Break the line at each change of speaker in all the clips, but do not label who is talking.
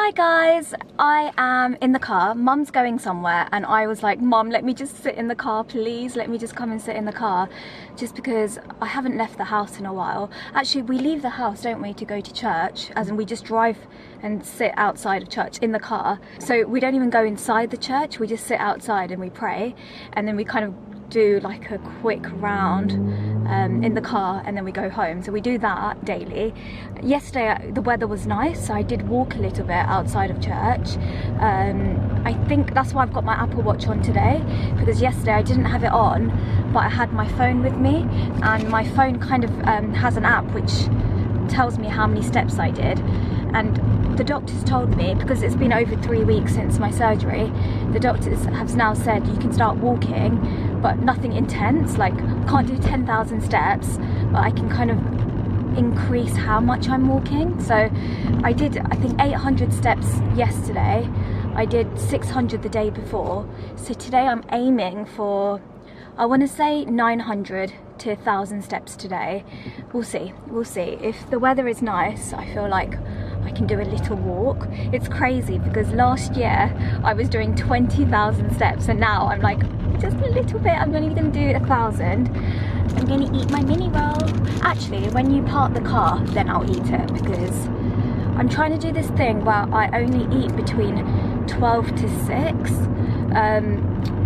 Hi guys, I am in the car. Mum's going somewhere and I was like, Mum, let me just sit in the car, please. Let me just come and sit in the car, just because I haven't left the house in a while. Actually, we leave the house, don't we, to go to church, as in we just drive and sit outside of church in the car. So we don't even go inside the church, we just sit outside and we pray, and then we kind of do like a quick round in the car, and then we go home. So we do that daily. Yesterday the weather was nice, so I did walk a little bit outside of church. I think that's why I've got my Apple Watch on today, because yesterday I didn't have it on, but I had my phone with me, and my phone kind of has an app which tells me how many steps I did. And the doctors told me, because it's been over 3 weeks since my surgery, the doctors have now said you can start walking, but nothing intense, like can't do 10,000 steps, but I can kind of increase how much I'm walking. So I did, I think, 800 steps yesterday. I did 600 the day before. So today I'm aiming for, I want to say 900 to 1,000 steps today. We'll see, we'll see. If the weather is nice, I feel like I can do a little walk. It's crazy because last year I was doing 20,000 steps, and now I'm like, just a little bit. I'm only going to do 1,000. I'm going to eat my mini roll. Actually, when you park the car, then I'll eat it, because I'm trying to do this thing where I only eat between 12 to 6.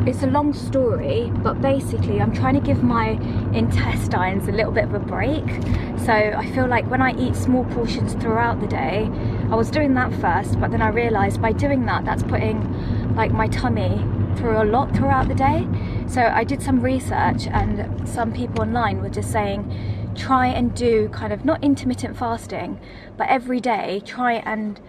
It's a long story, but basically I'm trying to give my intestines a little bit of a break. So I feel like when I eat small portions throughout the day, I was doing that first, but then I realized by doing that, that's putting like my tummy through a lot throughout the day. So I did some research, and some people online were just saying try and do kind of not intermittent fasting, but every day try and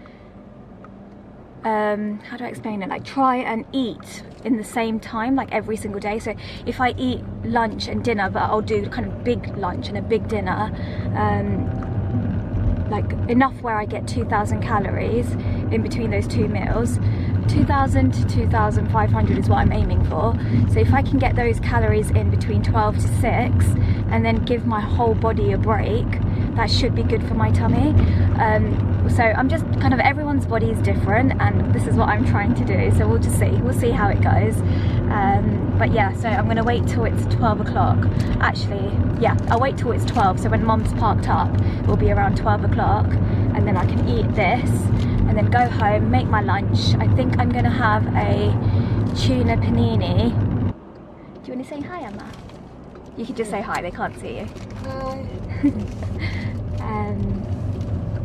how do I explain it, like try and eat in the same time, like every single day. So if I eat lunch and dinner, but I'll do kind of big lunch and a big dinner, like enough where I get 2,000 calories in between those two meals. 2,000 to 2,500 is what I'm aiming for. So if I can get those calories in between 12 to 6 and then give my whole body a break, that should be good for my tummy. So I'm just kind of, everyone's body is different, and this is what I'm trying to do. So we'll see how it goes. But yeah, so I'm gonna wait till it's 12 o'clock. Actually, yeah, I'll wait till it's 12. So when Mum's parked up, it will be around 12 o'clock, and then I can eat this and then go home, make my lunch. I think I'm gonna have a tuna panini. Do you wanna say hi, Emma? You can just say hi, they can't see you.
Hi.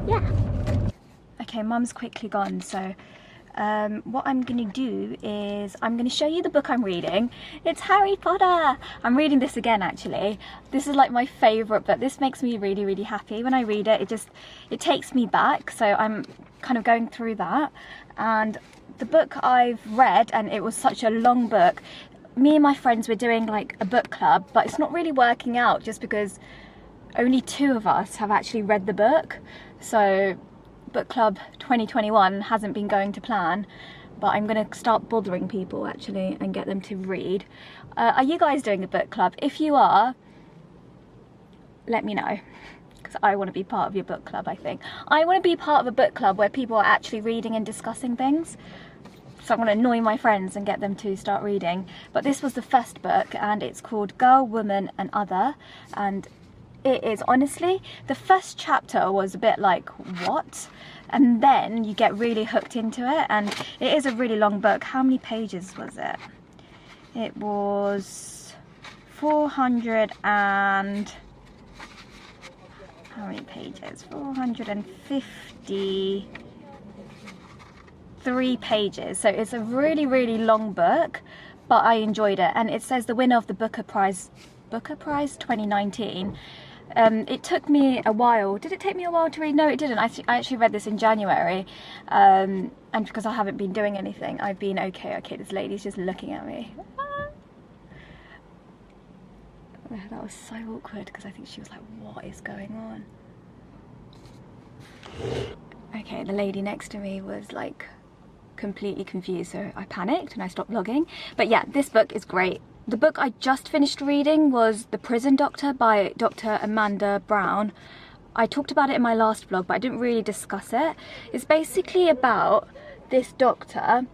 Yeah. Okay, Mum's quickly gone, so what I'm gonna do is I'm gonna show you the book I'm reading. It's Harry Potter. I'm reading this again, actually. This is like my favorite book. This makes me really, really happy when I read it. It takes me back, so I'm kind of going through that. And the book I've read, and it was such a long book, me and my friends were doing like a book club, but it's not really working out just because only 2 of us have actually read the book. So book club 2021 hasn't been going to plan, but I'm gonna start bothering people actually and get them to read. Are you guys doing a book club? If you are, let me know, because I want to be part of your book club. I think I want to be part of a book club where people are actually reading and discussing things. So I'm going to annoy my friends and get them to start reading. But this was the first book, and it's called Girl, Woman and Other, and it is, honestly, the first chapter was a bit like, what? And then you get really hooked into it, and it is a really long book. How many pages was it? It was 400 and... how many pages? 453 pages. So it's a really, really long book, but I enjoyed it. And it says the winner of the Booker Prize 2019. It took me a while. Did it take me a while to read? No, it didn't. I actually read this in January, and because I haven't been doing anything, I've been okay, this lady's just looking at me. That was so awkward, because I think she was like, what is going on? Okay, the lady next to me was like completely confused, so I panicked and I stopped vlogging. But yeah, this book is great. The book I just finished reading was The Prison Doctor by Dr. Amanda Brown. I talked about it in my last vlog, but I didn't really discuss it. It's basically about this doctor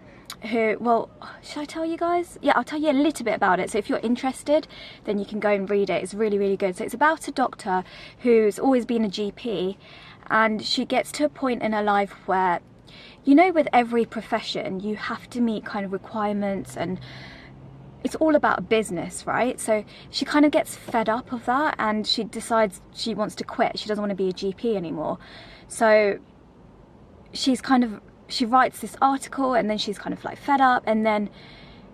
who, well, should I tell you guys? Yeah, I'll tell you a little bit about it. So if you're interested, then you can go and read it. It's really, really good. So it's about a doctor who's always been a GP, and she gets to a point in her life where, you know, with every profession, you have to meet kind of requirements, and it's all about business, right? So she kind of gets fed up of that, and she decides she wants to quit. She doesn't want to be a GP anymore. So she writes this article, and then she's kind of like fed up, and then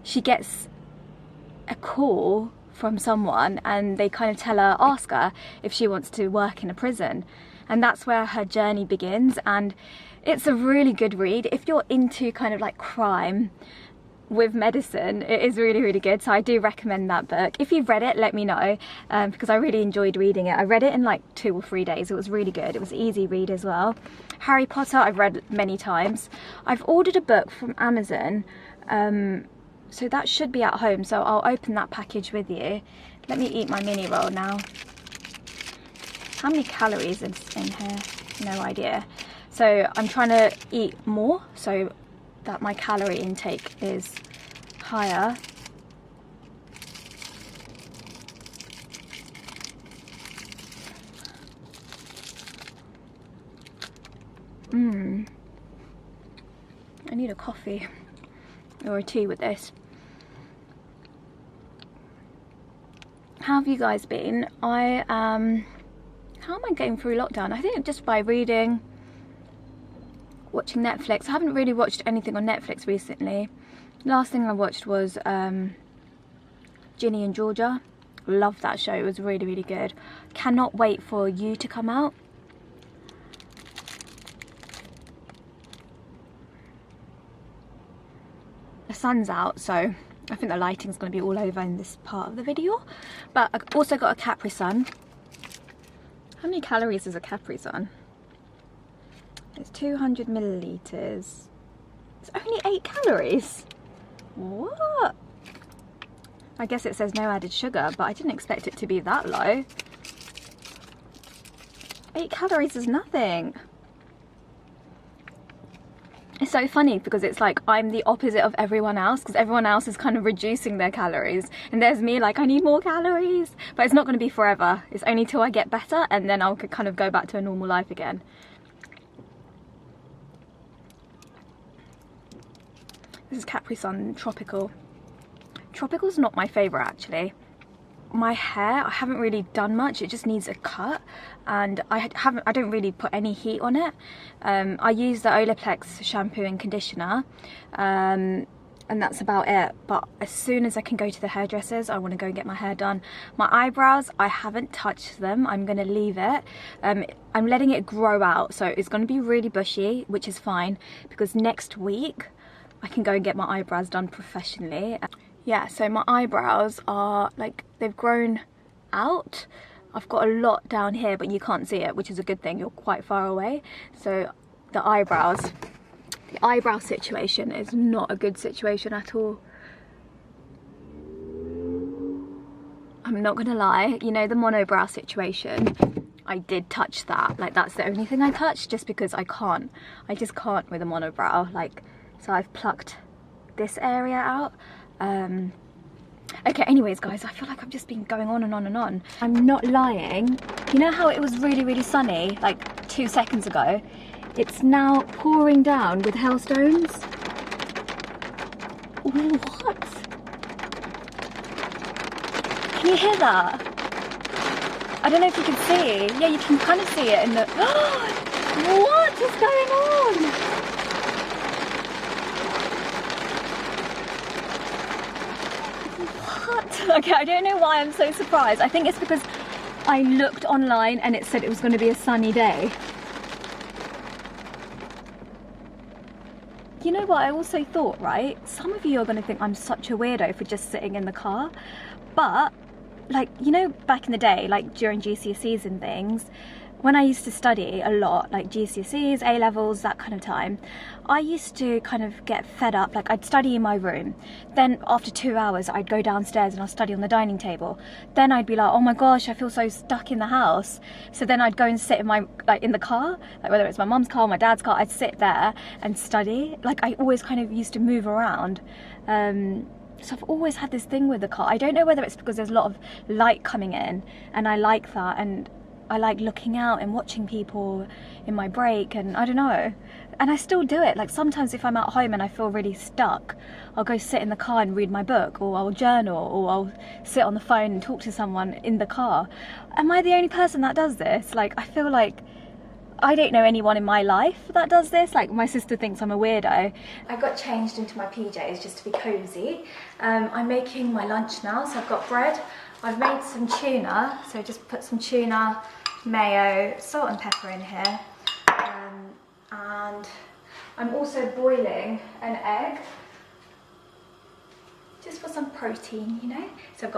she gets a call from someone, and they kind of ask her if she wants to work in a prison. And that's where her journey begins. And it's a really good read. If you're into kind of like crime with medicine, it is really, really good. So I do recommend that book. If you've read it, let me know, because I really enjoyed reading it. I read it in like 2 or 3 days. It was really good. It was an easy read as well. Harry Potter I've read many times. I've ordered a book from Amazon, so that should be at home, so I'll open that package with you. Let me eat my mini roll now. How many calories is in here? No idea. So I'm trying to eat more so that my calorie intake is higher. I need a coffee or a tea with this. How have you guys been? How am I getting through lockdown? I think just by reading, watching Netflix. I haven't really watched anything on Netflix recently. Last thing I watched was Ginny and Georgia. Loved that show. It was really, really good. Cannot wait for You to come out. The sun's out, so I think the lighting's going to be all over in this part of the video. But I've also got a Capri Sun. How many calories is a Capri Sun? It's 200 milliliters. It's only 8 calories. What? I guess it says no added sugar, but I didn't expect it to be that low. 8 calories is nothing. It's so funny because it's like I'm the opposite of everyone else, because everyone else is kind of reducing their calories, and there's me like I need more calories. But it's not going to be forever. It's only till I get better, and then I'll kind of go back to a normal life again. This is Capri Sun Tropical. Tropical's not my favourite actually. My hair, I haven't really done much. It just needs a cut, and I don't really put any heat on it. I use the Olaplex shampoo and conditioner, and that's about it. But as soon as I can go to the hairdressers, I want to go and get my hair done. My eyebrows, I haven't touched them. I'm going to leave it. I'm letting it grow out, so it's going to be really bushy, which is fine, because next week I can go and get my eyebrows done professionally. Yeah, so my eyebrows are like, they've grown out. I've got a lot down here, but you can't see it, which is a good thing. You're quite far away. So the eyebrow situation is not a good situation at all. I'm not gonna lie, you know, the monobrow situation, I did touch that. Like, that's the only thing I touched, just because I just can't with a monobrow. Like, so I've plucked this area out. Okay, anyways guys, I feel like I've just been going on and on and on. I'm not lying. You know how it was really, really sunny like 2 seconds ago? It's now pouring down with hailstones. What? Can you hear that? I don't know if you can see. Yeah, you can kind of see it in the... What is going on? Okay, I don't know why I'm so surprised. I think it's because I looked online and it said it was going to be a sunny day. You know what I also thought, right? Some of you are going to think I'm such a weirdo for just sitting in the car. But, like, you know, back in the day, like during GCSEs and things, when I used to study a lot, like GCSEs, A-levels, that kind of time, I used to kind of get fed up. Like, I'd study in my room, then after 2 hours I'd go downstairs and I'd study on the dining table. Then I'd be like, oh my gosh, I feel so stuck in the house. So then I'd go and sit in my, like, in the car, like whether it's my mum's car or my dad's car, I'd sit there and study. Like, I always kind of used to move around. So I've always had this thing with the car. I don't know whether it's because there's a lot of light coming in and I like that, and I like looking out and watching people in my break, and I don't know. And I still do it. Like, sometimes if I'm at home and I feel really stuck, I'll go sit in the car and read my book, or I'll journal, or I'll sit on the phone and talk to someone in the car. Am I the only person that does this? Like, I feel like I don't know anyone in my life that does this. Like, my sister thinks I'm a weirdo. I got changed into my PJs just to be cozy. I'm making my lunch now, so I've got bread. I've made some tuna, so just put some tuna, mayo, salt and pepper in here. And I'm also boiling an egg, just for some protein, you know? So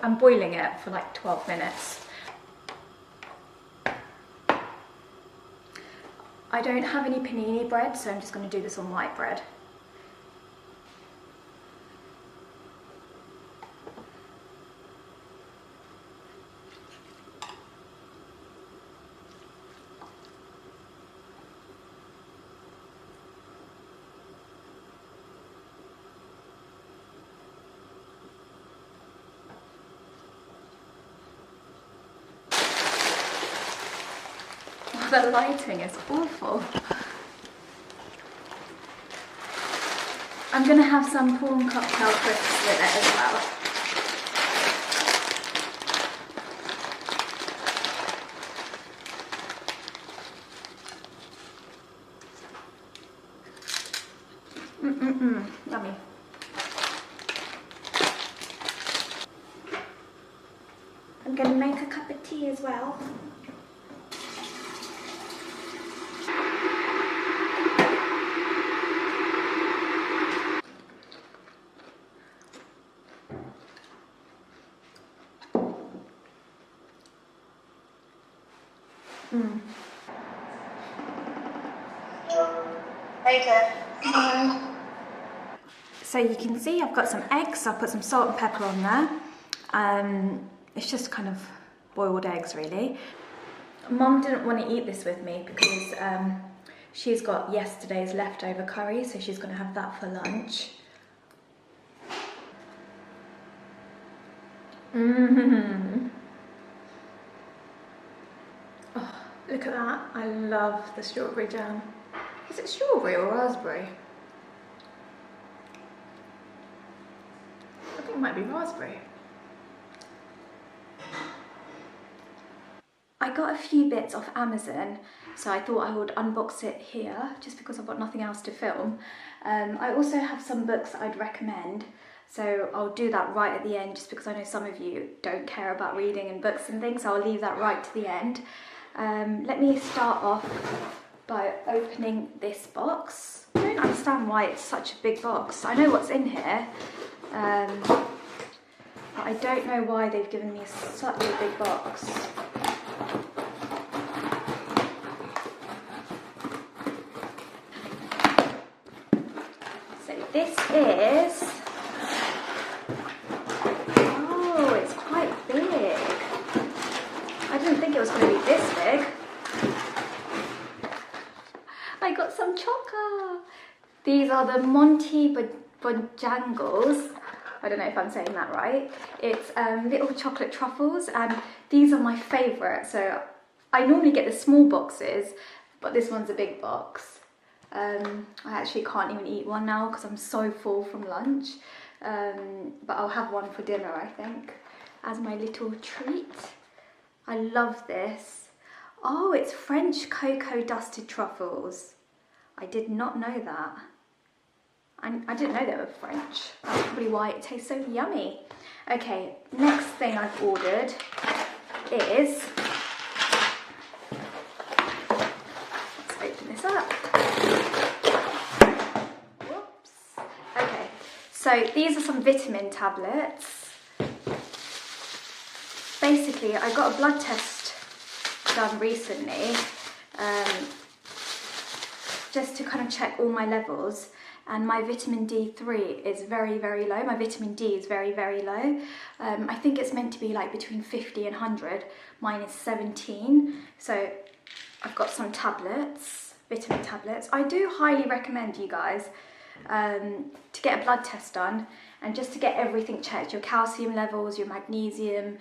I'm boiling it for like 12 minutes. I don't have any panini bread, so I'm just going to do this on white bread. The lighting is awful. I'm going to have some prawn cocktail crisps with it as well. Yummy. I'm going to make a cup of tea as well. Later. So you can see I've got some eggs. I'll put some salt and pepper on there. It's just kind of boiled eggs, really. Mum didn't want to eat this with me because she's got yesterday's leftover curry, so she's going to have that for lunch. Oh, look at that. I love the strawberry jam. Is it strawberry or raspberry? I think it might be raspberry. I got a few bits off Amazon, so I thought I would unbox it here just because I've got nothing else to film. I also have some books that I'd recommend, so I'll do that right at the end just because I know some of you don't care about reading and books and things, so I'll leave that right to the end. Let me start off by opening this box. I don't understand why it's such a big box. I know what's in here, but I don't know why they've given me such a big box. So this is, oh, it's quite big. I didn't think it was going to be this big. I got some chocolate. These are the Monty Bojangles. I don't know if I'm saying that right. It's little chocolate truffles, and these are my favourite. So I normally get the small boxes, but this one's a big box. I actually can't even eat one now because I'm so full from lunch. But I'll have one for dinner, I think, as my little treat. I love this. Oh, it's French cocoa dusted truffles. I did not know that. I didn't know they were French. That's probably why it tastes so yummy. Okay, next thing I've ordered is, let's open this up. Whoops. Okay, so these are some vitamin tablets. Basically, I got a blood test done recently, just to kind of check all my levels, and my vitamin D3 is very, very low. My vitamin D is very, very low. I think it's meant to be like between 50 and 100. Mine is 17. So I've got some tablets, vitamin tablets. I do highly recommend you guys to get a blood test done and just to get everything checked, your calcium levels, your magnesium,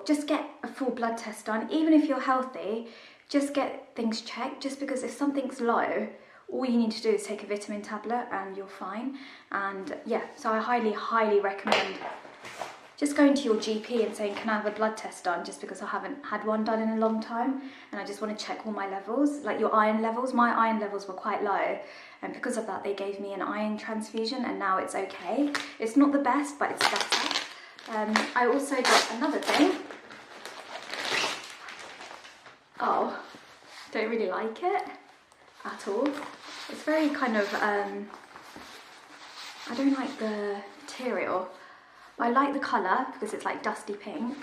just get a full blood test done. Even if you're healthy, just get things checked, just because if something's low, all you need to do is take a vitamin tablet and you're fine. And yeah, so I highly, highly recommend just going to your GP and saying, can I have a blood test done, just because I haven't had one done in a long time and I just want to check all my levels, like your iron levels. My iron levels were quite low, and because of that they gave me an iron transfusion, and now it's okay. It's not the best, but it's better. I also got another thing. Oh, don't really like it at all. It's very kind of, I don't like the material. I like the colour because it's like dusty pink.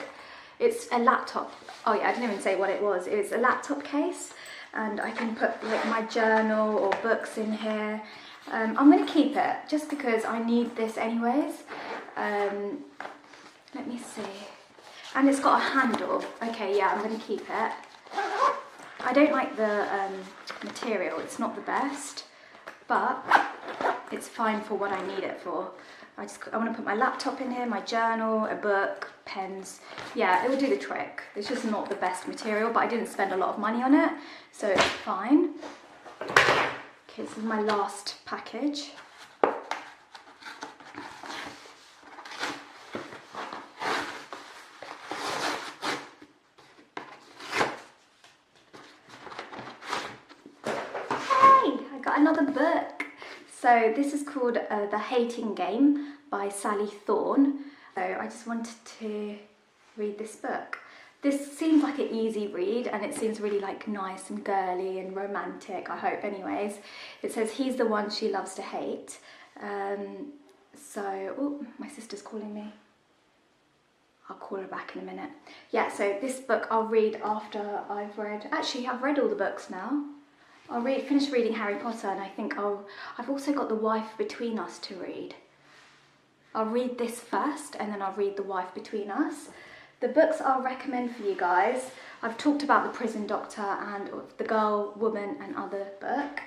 It's a laptop. Oh yeah, I didn't even say what it was. It was a laptop case, and I can put like my journal or books in here. I'm going to keep it just because I need this anyways. Let me see. And it's got a handle. Okay, yeah, I'm going to keep it. I don't like the material. It's not the best, but it's fine for what I need it for. I want to put my laptop in here, my journal, a book, pens. Yeah, it will do the trick. It's just not the best material, but I didn't spend a lot of money on it, so it's fine. Okay, this is my last package. Another book. So this is called The Hating Game by Sally Thorne. So I just wanted to read this book. This seems like an easy read, and it seems really like nice and girly and romantic, I hope anyways. It says he's the one she loves to hate. Oh, my sister's calling me. I'll call her back in a minute. Yeah, so this book I'll read after I've read, actually I've read all the books now. I'll finish reading Harry Potter, and I think I've also got The Wife Between Us to read. I'll read this first, and then I'll read The Wife Between Us. The books I'll recommend for you guys, I've talked about The Prison Doctor and The Girl, Woman and Other book.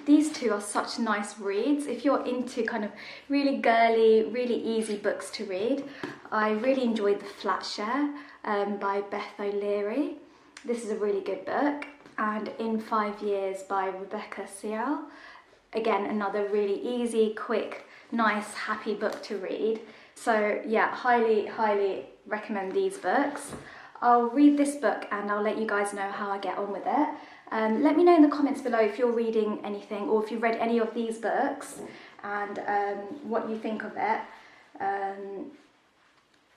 These two are such nice reads. If you're into kind of really girly, really easy books to read, I really enjoyed The Flatshare by Beth O'Leary. This is a really good book. And In 5 Years by Rebecca Searle. Again, another really easy, quick, nice, happy book to read. So yeah, highly, highly recommend these books. I'll read this book and I'll let you guys know how I get on with it. Let me know in the comments below if you're reading anything or if you've read any of these books and what you think of it.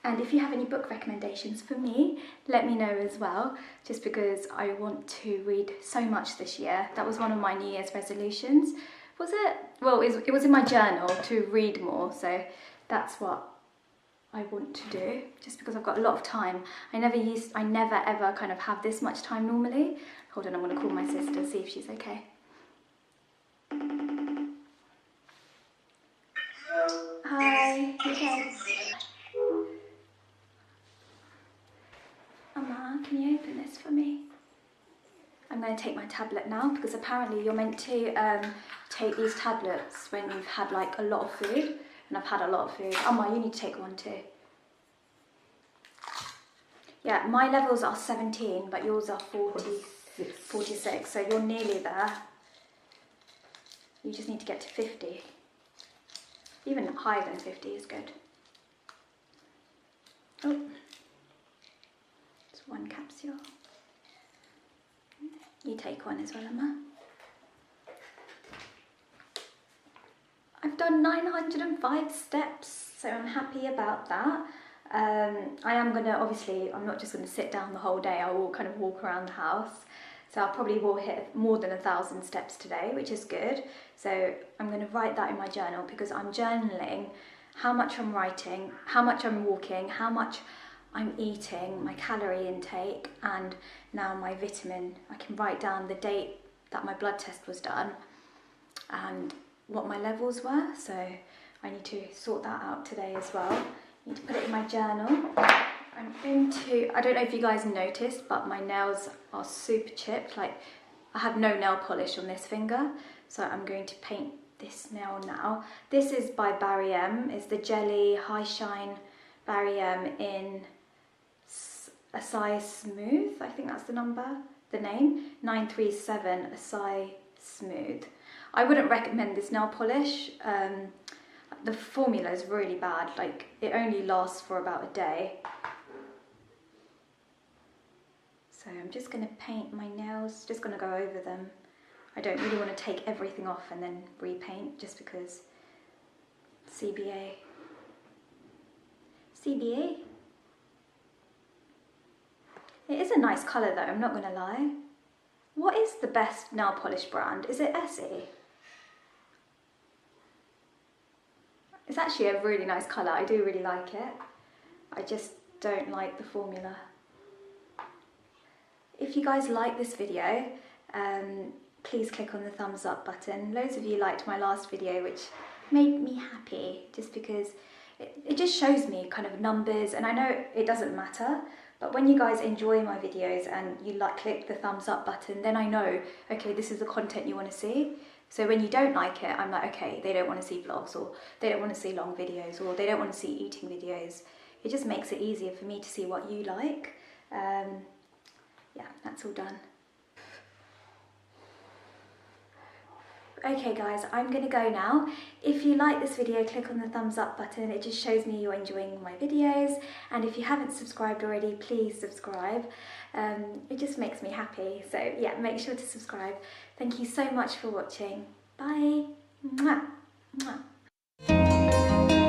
And if you have any book recommendations for me, let me know as well, just because I want to read so much this year. That was one of my New Year's resolutions. Was it? Well, it was in my journal to read more, so that's what I want to do, just because I've got a lot of time. I never ever kind of have this much time normally. Hold on, I'm going to call my sister, see if she's okay. Hi, okay. Mama, can you open this for me? I'm going to take my tablet now, because apparently you're meant to take these tablets when you've had like a lot of food, and I've had a lot of food. Amma, you need to take one too. Yeah, my levels are 17, but yours are 46, so you're nearly there. You just need to get to 50. Even higher than 50 is good. Oh. One capsule. You take one as well, Emma. I've done 905 steps, so I'm happy about that. I am gonna, obviously, I'm not just gonna sit down the whole day. I will kind of walk around the house. So I probably will hit more than 1,000 steps today, which is good. So I'm gonna write that in my journal, because I'm journaling how much I'm writing, how much I'm walking, how much I'm eating, my calorie intake, and now my vitamin. I can write down the date that my blood test was done and what my levels were, so I need to sort that out today as well. I need to put it in my journal. I don't know if you guys noticed, but my nails are super chipped. Like, I have no nail polish on this finger, so I'm going to paint this nail now. This is by Barry M. It's the Jelly High Shine Barry M in Acai Smooth. I think that's the name. 937 Acai Smooth. I wouldn't recommend this nail polish. The formula is really bad. Like, it only lasts for about a day. So I'm just going to paint my nails, just going to go over them. I don't really want to take everything off and then repaint, just because CBA. CBA? It is a nice colour though, I'm not going to lie. What is the best nail polish brand? Is it Essie? It's actually a really nice colour, I do really like it. I just don't like the formula. If you guys like this video, please click on the thumbs up button. Loads of you liked my last video, which made me happy, just because it just shows me kind of numbers, and I know it doesn't matter, but when you guys enjoy my videos and you click the thumbs up button, then I know, okay, this is the content you want to see. So when you don't like it, I'm like, okay, they don't want to see vlogs, or they don't want to see long videos, or they don't want to see eating videos. It just makes it easier for me to see what you like. Yeah, that's all done. Okay guys, I'm gonna go now. If you like this video, click on the thumbs up button. It just shows me you're enjoying my videos. And if you haven't subscribed already, please subscribe. It just makes me happy. So yeah, make sure to subscribe. Thank you so much for watching. Bye. Mwah. Mwah.